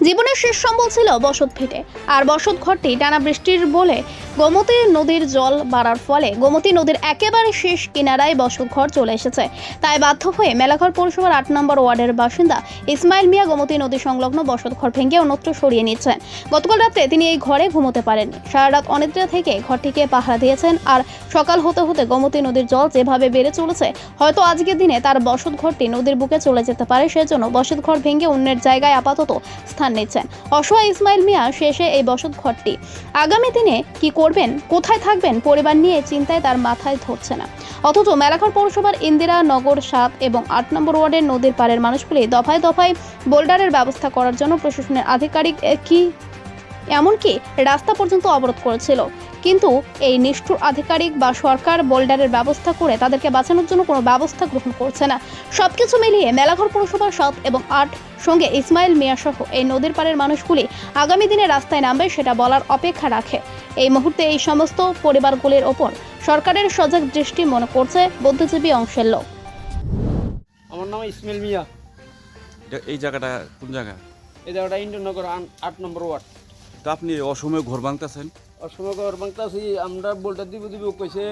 জীবনের শেষ সম্বল ছিল বসত ভিটে, আর বসত ঘরটি টানা বৃষ্টির বলে গোমতী নদীর জল বাড়ার ফলে গোমতী নদীর একেবারে শেষ কিনারায় বসত ঘর চলে এসেছে। তাই বাধ্য হয়ে মেলাঘর পৌরসভার ৮ নম্বর ওয়ার্ডের বাসিন্দা ইসমাইল মিয়া গোমতী নদী সংলগ্ন বসত ঘর ভেঙে অন্যত্র সরিয়ে নিচ্ছেন। গতকাল রাতে তিনি এই ঘরে ঘুমোতে পারেননি। সারা রাত অনিদ্রা থেকে ঘরটিকে পাহারা দিয়েছেন। আর সকাল হতে হতে গোমতী নদীর জল যেভাবে বেড়ে চলেছে, হয়তো আজকের দিনে তার বসত ঘরটি নদীর বুকে চলে যেতে পারে। সেজন্য বসত ঘর ভেঙে অন্যের জায়গায় আপাতত স্থান নিচ্ছেন অসহায় ইসমাইল মিয়া। শেষে এই বসত ঘরটি আগামী দিনে কি করবেন, কোথায় থাকবেন, পরিবার নিয়ে চিন্তায় তার মাথায় ধরছে না। অথচ মেলাঘর পৌরসভার ইন্দিরা নগর ৭ এবং ৮ নম্বর ওয়ার্ডের নদীর পাড়ের মানুষগুলি দফায় দফায় বোল্ডারের ব্যবস্থা করার জন্য প্রশাসনের আধিকারিক এমনকি রাস্তা পর্যন্ত অবরোধ করেছিল, কিন্তু এই নিষ্ঠুর আধিকারিক বা সরকার বোল্ডারের ব্যবস্থা করে তাদেরকে বাঁচানোর জন্য কোনো ব্যবস্থা গ্রহণ করছে না। সবকিছু মিলিয়ে মেলাঘর পৌরসভার ৭ এবং ৮ সঙ্গে ইসমাইল মিয়া সহ এই নদীর পাড়ের মানুষগুলি আগামী দিনে রাস্তায় নামবে সেটা বলার অপেক্ষা রাখে। এই মুহূর্তে এই সমস্ত পরিবারগুলির ওপর সরকারের সজাগ দৃষ্টি মনে করছে বুদ্ধিজীবী অংশের লোক। আমার নাম ইসমাইল মিয়া। এই জায়গাটা কোন জায়গা? এই জায়গাটা ইন্দ্রনগর ৮ নম্বর ওয়ার্ড। তো আপনি অসময়ে ঘর ভাঙতেছেন? অসময়গর বাংলাদেশি আমরা বলতে দিব কইছে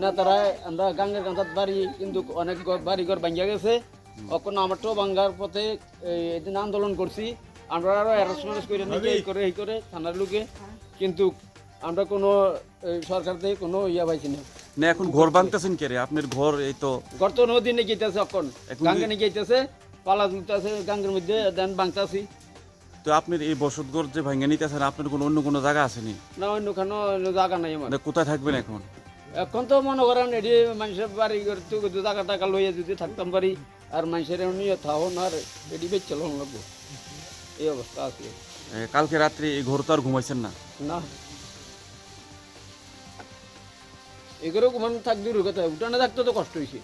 না, তারা আমরা গাঙ্গের কাঁথাত বাড়ি, কিন্তু অনেক বাড়িঘর ভাঙ্গিয়া গেছে। এখন আমারটাও ভাঙ্গার পথে এদিন আন্দোলন করছি। আমরা আরও অ্যারেস্টমেন্ট করে নাকি এই করে থানার লোকে, কিন্তু আমরা কোনো সরকার থেকে কোনো পাইছি না। না, এখন ঘর ভাঙতেছেন কে রে? আপনার ঘর এই তো ঘর তো নদী নিয়ে গেতেছে, এখন গাঙ্গে নিয়ে গেতেছে, পালা তুলতেছে গাঙ্গের মধ্যে, দেন ভাঙতাছি। তো আপনার এই বসতঘর যে ভাঙে নিতেছেন, আপনার অন্য কোনো জায়গা আসেনি? না, অন্য কোনো জায়গা নাই আমার। কোথায় থাকবেন এখন? এখন তো মনে করেন এটি মানুষের বাড়ি করতে টাকা টাকা লইয়া যদি থাকতাম পারি, আর মানুষের নিয়ে থাকুন, আর এটি বেচ চলন লাগবো, এই অবস্থা আছে। কালকে রাত্রে এই ঘর তো আর ঘুমাইছেন না? না, এগুলো ঘুমান থাক দূর কথা, উঠানে থাকতে তো কষ্ট হয়েছে।